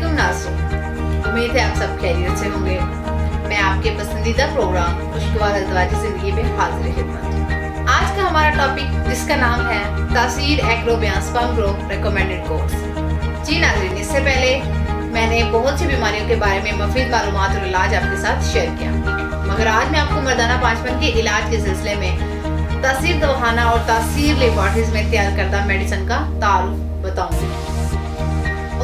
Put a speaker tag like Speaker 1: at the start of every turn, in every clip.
Speaker 1: वालेकुम नाज़रीन, उम्मीद है आप सब खैरियत से होंगे। मैं आपके पसंदीदा प्रोग्राम खुशगवार अज़वाजी ज़िंदगी में हाज़िर खिदमत हूँ। आज का हमारा टॉपिक जिसका नाम है तासीर एक्रो बयां स्पर्म ग्रोथ रिकमेंडेड कोर्स। जी नाज़रीन, इससे पहले मैंने बहुत सी बीमारियों के बारे में मुफीद मालूमात और इलाज आपके साथ शेयर किया, मगर आज मैं आपको मर्दाना पांचपन के इलाज के सिलसिले में तासीर दवाखाना और तासीर लेबॉरेटरीज में तैयार करदा मेडिसिन का तारुफ बताऊंगी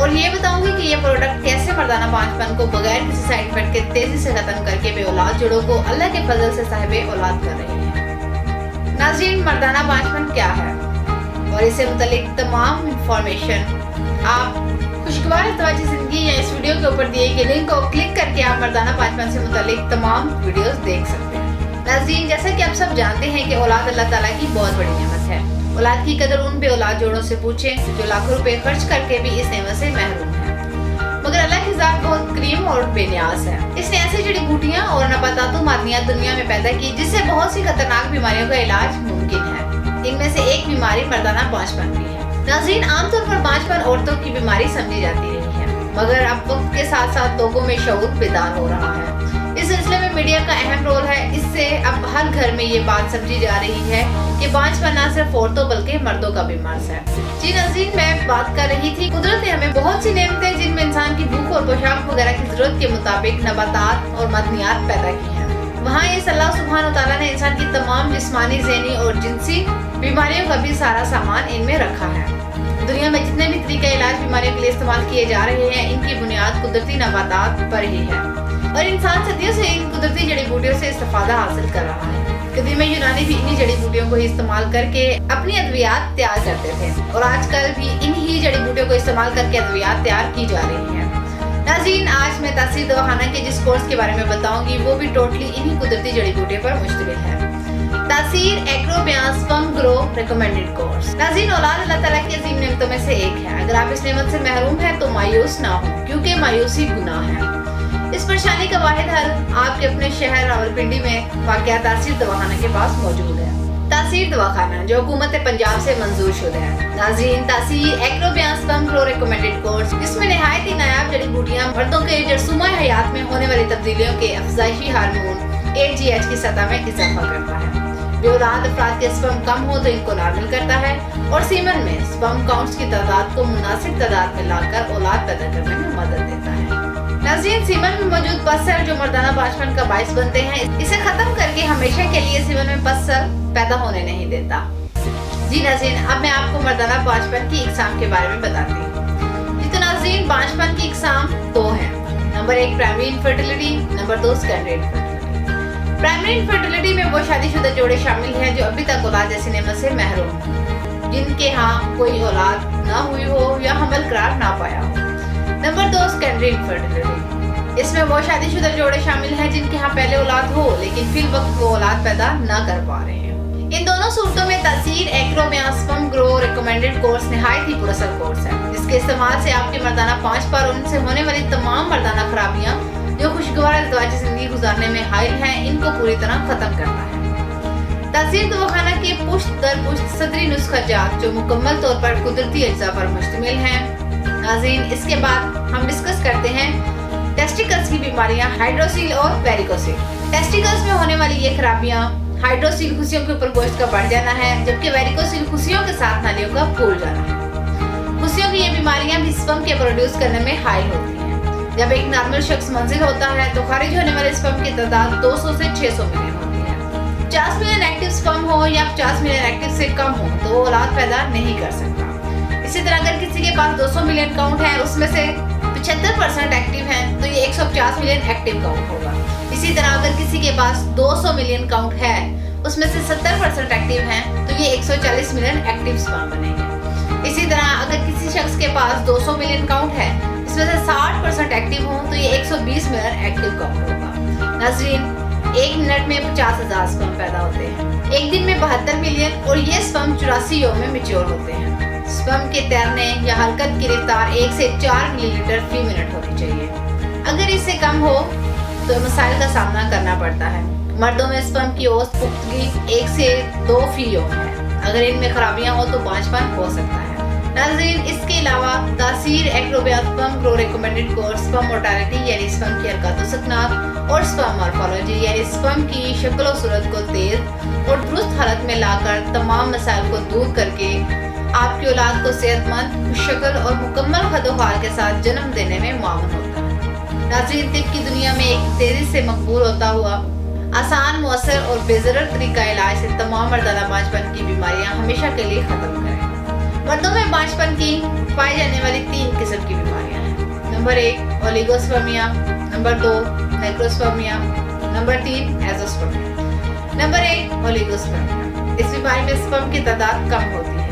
Speaker 1: और ये बताऊंगी कि ये प्रोडक्ट कैसे मर्दाना पांचपन को बगैर किसी साइड इफेक्ट के तेजी से खत्म करके बेऔलाद जोड़ों को अल्लाह के फजल से साहिबे औलाद कर रही है। नाज़रीन, मर्दाना पांचपन क्या है और इससे मुतालिक तमाम इंफॉर्मेशन आप खुशगवार अज़वाजी ज़िंदगी या इस वीडियो के ऊपर दिए गए लिंक को क्लिक करके आप मर्दाना पांचपन से मुतालिक तमाम वीडियोस देख सकते हैं। नाज़रीन, जैसा कि आप सब जानते हैं कि औलाद अल्लाह ताला की बहुत बड़ी नेमत है। औलाद की कदर उन बेऔलाद जोड़ों से पूछें जो लाखों रुपए खर्च करके भी इस नेमत से महरूम है, मगर अल्लाह की ज़ात बहुत करीम और बेनियाज है। इसने ऐसी जड़ी बूटियाँ और नबातातु मादनियात दुनिया में पैदा की जिससे बहुत सी खतरनाक बीमारियों का इलाज मुमकिन है। इनमें से एक बीमारी मर्दाना पांचपन भी है। नाज़रीन, आमतौर पर पांचपन औरतों की बीमारी समझी जाती रही है, मगर अब वक्त के साथ साथ लोगों में शऊर बेदार हो रहा है। इस सिलसिले में मीडिया का अहम रोल है। इससे अब हर घर में ये बात समझी जा रही है कि पांचपन न सिर्फ औरतों बल्कि मर्दों का भी मर्ज है। जी नाज़रीन, मैं बात कर रही थी कुदरत ने हमें बहुत सी नेमतें जिनमें इंसान की भूख और पोशाक वगैरह की जरूरत के मुताबिक नबातात और मदनियात पैदा की हैं, वहाँ ये अल्लाह सुब्हान व तआला ने इंसान की तमाम जिस्मानी, ज़हनी और जिनसी बीमारियों का भी सारा सामान इनमें रखा है। दुनिया में जितने भी तरीके इलाज बीमारियों के लिए इस्तेमाल किए जा रहे हैं, इनकी बुनियाद कुदरती नबातात पर ही है और इंसान सदियों से इन कुदरती जड़ी बूटियों से इस्तेफादा हासिल कर रहा है। कदीम यूनानी भी इन्हीं जड़ी बूटियों को ही इस्तेमाल करके अपनी अद्वियात तैयार करते थे और आजकल भी इन्हीं जड़ी बूटियों को इस्तेमाल करके अद्वियात तैयार की जा रही है। नाज़रीन, आज मैं तासीर दवाखाना के जिस कोर्स के बारे में बताऊंगी वो भी टोटली इन्हीं कुदरती जड़ी बूटियों पर मुश्तमिल है। तासीर एक्रो बयां स्पर्म ग्रो रिकमेंडेड कोर्स। नाज़रीन, औलाद अल्लाह ताला की अजीम नेमतों में से एक है। अगर आप इस नेमत से महरूम हैं तो मायूस ना हो, क्योंकि मायूसी गुनाह है। इस परेशानी का वाहिद हल आपके अपने शहर रावलपिंडी में वाक़या तासीर दवाखाना के पास मौजूद है। तासीर दवाखाना जो हुकूमत पंजाब से मंजूर शुदा है। नाज़रीन, तासीर एक्रो बयां स्पर्म ग्रो रिकमेंडेड कोर्स, इसमें नहायत ही नायाब जड़ी बूटियाँ मर्दों के जरसूमा हयात में होने वाली तब्दीलियों के अफजाइशी हार्मोन AGH की सतह में इजाफा करता है। बेऔलाद अफराद के स्पर्म कम हो तो इनको नॉर्मल करता है और सीमन में स्पर्म काउंट्स की तादाद को मुनासिब तादाद में लाकर औलाद पैदा करने में मदद देता है। नाज़रीन, सीमन में मौजूद पस सेल जो मर्दाना पांचपन का बाइस बनते हैं, इसे खत्म करके हमेशा के लिए सीमन में पस सेल पैदा होने नहीं देता। जी नाज़रीन, अब मैं आपको मर्दाना पांचपन की इकसाम के बारे में बताती हूँ। जी तो नाज़रीन, पांचपन की इकसाम दो है। Number 1 primary infertility, number 2 secondary infertility. Primary infertility में वो शादीशुदा जोड़े शामिल हैं जो अभी तक औलाद जैसी नेमत से महरूम हैं, जिनके यहाँ कोई औलाद ना हुई हो या हमल करार ना पाया हो। Number 2 secondary infertility. इसमें वो शादीशुदा जोड़े शामिल हैं जिनके यहाँ पहले औलाद हो लेकिन फिल वक्त वो औलाद पैदा ना कर पा रहे हैं। इन दोनों सूरतों में तासीर एक्रो बयां स्पर्म ग्रो रिकमेंडेड कोर्स नहायत ही पुरअसर कोर्स है, जिसके इस्तेमाल से आपके मर्दाना पांचपन और उनसे होने वाली तमाम मर्दाना खराबियाँ जो खुशगवार अज़वाजी ज़िंदगी गुजारने में हाइल हैं, इनको पूरी तरह खत्म करता है। तासीर दवाखाना के पुश्त दर पुश्त सदरी नुस्खा जात जो मुकम्मल तौर पर कुदरती अज्जा पर मुश्तमिल हैं। नाज़रीन, इसके बाद हम डिस्कस करते हैं टेस्टिकल्स की बीमारियां, हाइड्रोसील और वेरिकोसील। टेस्टिकल्स में होने वाली ये खराबियां, हाइड्रोसील खुशियों के ऊपर गोश्त का बढ़ जाना है, जबकि वेरिकोसील खुशियों के साथ नालियों का फूल जाना है। खुशियों की ये बीमारियां भी स्पर्म के प्रोड्यूस करने में हाइल होती हैं। जब एक नॉर्मल शख्स मंजिल होता है तो खारिज होने वाले स्पर्म की तादाद 200 से 600 मिलियन होती है। 50 मिलियन एक्टिव स्पर्म हो या 50 मिलियन एक्टिव से कम हो तो वो औलाद पैदा नहीं कर सकता। इसी तरह अगर किसी के पास 200 मिलियन काउंट है, उसमें से 75% एक्टिव हैं तो ये 150 मिलियन एक्टिव काउंट होगा। इसी तरह अगर किसी के पास 200 मिलियन काउंट है, उसमें से 70% एक्टिव हैं तो ये 140 मिलियन एक्टिव स्पर्म बनेंगे। इसी तरह अगर किसी शख्स के पास 200 मिलियन काउंट है, इसमें से 60% एक्टिव हो तो ये 120 मिलियन एक्टिव काउंट होगा। नाज़रीन, 1 मिनट में 50,000 स्पर्म पैदा होते हैं, एक दिन में 72 मिलियन और ये स्पर्म 84 यौम में मैच्योर होते हैं। स्पर्म के तैरने या हरकत की रफ्तार 1 से 4 मिलीलीटर फी मिनट होनी चाहिए। अगर इससे कम हो तो मसाइल का सामना करना पड़ता है। मर्दों में स्पर्म की औसत पुख्तगी 1 से 2 फी यौम है। अगर इनमें खराबियां हो तो पांचपन हो सकता है। नाज़रीन, इसके अलावा तासीर एक्रोबिया sperm grow recommended course sperm mortality यानी स्पर्म की हरकत सकनात और स्पर्म मॉर्फोलॉजी यानी स्पर्म की शक्ल और सूरत को तेज और दुरुस्त हालत में लाकर तमाम मसाइल को दूर करके आपकी औलाद को सेहतमंद, खुशशक्ल और मुकम्मल खदोखाल के साथ जन्म देने में मुआवन होता है। नाज़रीन, तिब की दुनिया में एक तेजी से मकबूल होता हुआ आसान, मौसर और बेज़रर तरीका इलाज से तमाम मर्दाना बांझपन की बीमारियां हमेशा के लिए ख़त्म करें। मर्दों में बांझपन की पाई जाने वाली 3 किस्म की बीमारियां हैं। Number 1 oligospermia, number 2 necrospermia, number 3 azoospermia. Number 1 oligospermia. इस बीमारी में स्पर्म की तादाद कम होती है।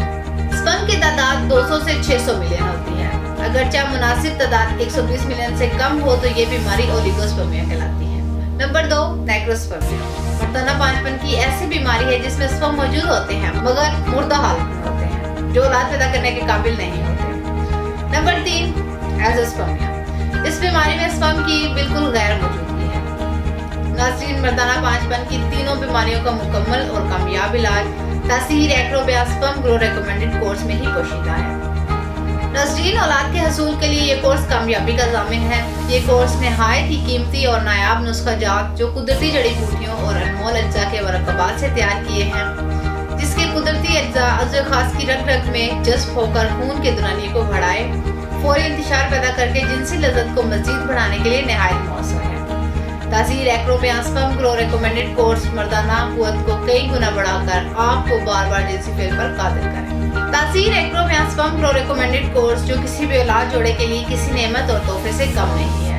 Speaker 1: स्पर्म की तादाद 200 से 600 मिलियन होती है। अगरचे मुनासिब तादाद 120 मिलियन से कम हो तो ये बीमारी ओलिगोस्पर्मिया कहलाती है। नंबर 2 नेक्रोस्पर्मिया। मर्दाना बांझपन की ऐसी बीमारी है जिसमें स्पर्म मौजूद होते हैं मगर मुर्दा हालत में होते हैं, जो औलाद पैदा करने के काबिल नहीं होते। Number 3 azoospermia. इस बीमारी में स्पर्म की बिल्कुल गैर मौजूदगी है। नाज़रीन, मर्दाना बांझपन की तीनों बीमारियों का मुकम्मल और कामयाब इलाज तासीर एक्रोबिया स्पर्म ग्रो रिकमेंडेड कोर्स में ही पोशीदा है। नाज़रीन, औलाद के हसूल के लिए ये कोर्स कामयाबी का ज़ामिन है। ये कोर्स नहायत ही कीमती और नायाब नुस्खा जात जो कुदरती जड़ी बूटियों और अनमोल अज्जा के मरकबात से तैयार किए हैं, जिसके कुदरती अज्जा अज़्ज़ो खास की रग रग में जज्ब होकर खून के दुरानी को बढ़ाए, फौरी इंतशार पैदा करके जिनसी लज़्ज़त को मज़ीद बढ़ाने के लिए नहायत मौसर है। तासीर एक्रोबिया स्पर्म ग्रो रिकमेंडेड कोर्स मर्दाना कुव्वत को कई गुना बढ़ाकर आपको बार बार जिनसी फेल पर कादिर करें। तासीर एक्रोबिया स्पर्म ग्रो रिकमेंडेड कोर्स जो किसी भी औलाद जोड़े के लिए किसी नेमत और तोहफे से कम नहीं है।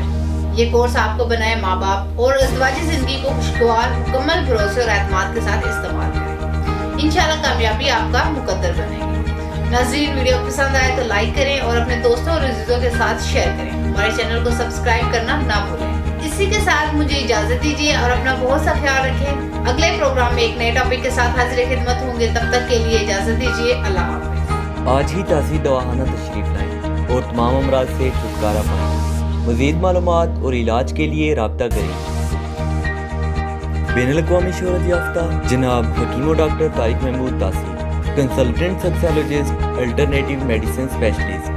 Speaker 1: ये कोर्स आपको बनाए माँ बाप और अज़वाजी ज़िंदगी को खुशगवार, मुकम्मल भरोसे और एतमाद के साथ इस्तेमाल करें। इंशाअल्लाह कामयाबी आपका मुकद्दर बनेगी। नाज़रीन, वीडियो पसंद आए तो लाइक करें और अपने दोस्तों और अज़ीज़ों के साथ शेयर करें। हमारे चैनल को सब्सक्राइब करना ना भूलें। इसी के साथ मुझे इजाज़त दीजिए और अपना बहुत सा ख्याल रखें। अगले प्रोग्राम में एक नए टॉपिक के साथ हाजिर खिदमत होंगे। तब तक के लिए इजाज़त दीजिए। अल्लाह हाफ़िज़।
Speaker 2: आज ही तासीर दवाखाना तशरीफ लाएं और तमाम अमराज से छुटकारा पाएं। मज़ीद मालूमात और इलाज के लिए राब्ता करें। बैनुल-अक़वामी शोहरत याफ्ता जनाब हकीम doctor Tariq Mahmood Taseer, consultant sexologist, alternative medicine specialist,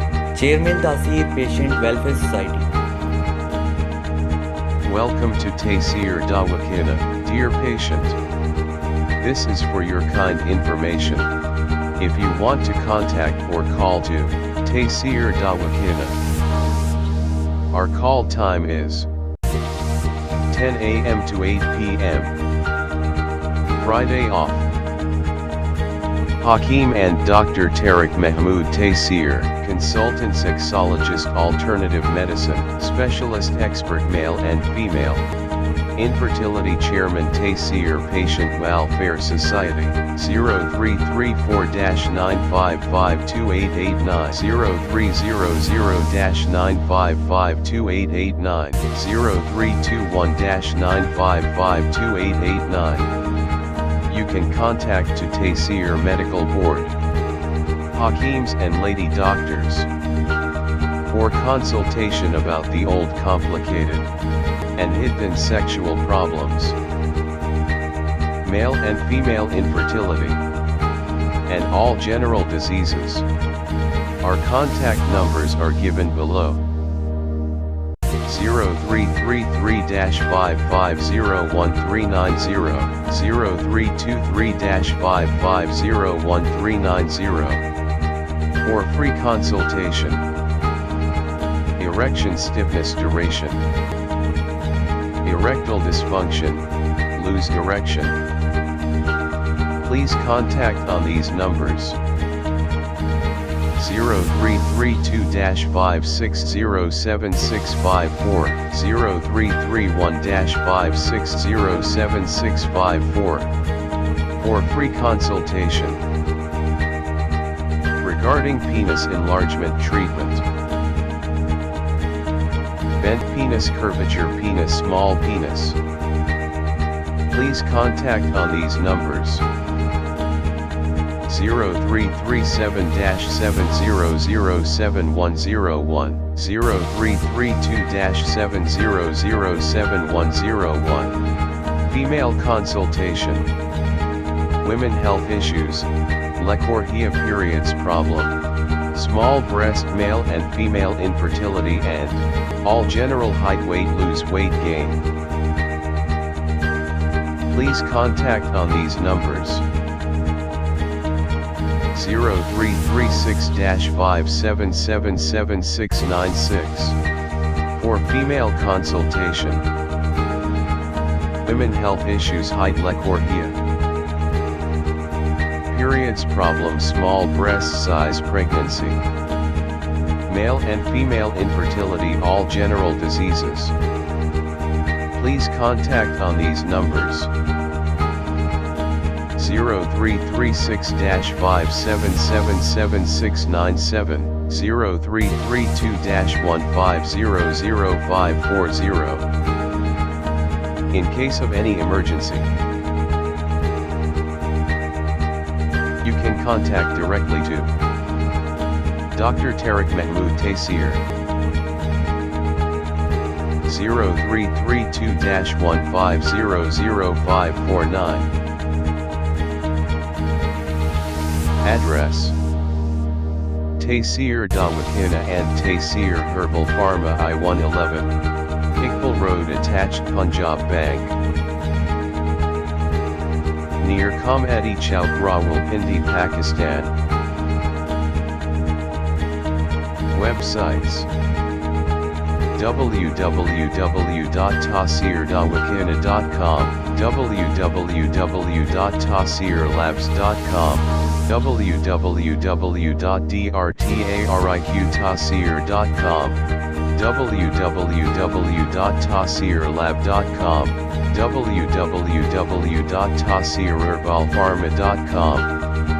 Speaker 2: chairman Taseer patient welfare society.
Speaker 3: Welcome to Taysir Dawakina, dear patient. This is for your kind information. If you want to contact or call to Taysir Dawakina, our call time is 10 a.m. to 8 p.m. Friday off. Hakeem and Dr. Tariq Mahmood Taysir, consultant sexologist, alternative medicine, specialist expert male and female. Infertility chairman Taysir Patient Welfare Society, 0304-9552889, 0300-9552889, 0321-9552889. You can contact to Taysir Medical Board, Hakeems and Lady Doctors, for consultation about the old complicated and hidden sexual problems, male and female infertility, and all general diseases. Our contact numbers are given below. 0333-5501390, 0323-5501390, for free consultation. Erection stiffness duration, erectile dysfunction, lose erection. Please contact on these numbers: 0332-5607654, 0331-5607654, for free consultation. Regarding penis enlargement treatment, bent penis, curvature penis, small penis. Please contact on these numbers: 0337-7007101, 0332-7007101. Female consultation, women health issues, Lecorhea periods problem, small breast male and female infertility and all general height weight lose weight gain. Please contact on these numbers 0336-5777-696 for female consultation. Women health issues height lecorhia. Periods problem small breast size pregnancy. Male and female infertility all general diseases. Please contact on these numbers 0336-5777-697, 0332-1500540. In case of any emergency, you can contact directly to Dr. Tariq Mahmood Taseer 0332-1500549. Address Taseer Dawakana and Taseer Herbal Pharma I-111, Iqbal Road attached Punjab Bank, near Comedy Chowk Rawalpindi, Pakistan. Websites www.taseerdawakana.com, www.taseerlabs.com, www.drtariqtaseer.com, www.taseerlab.com, www.taseerherbalpharma.com.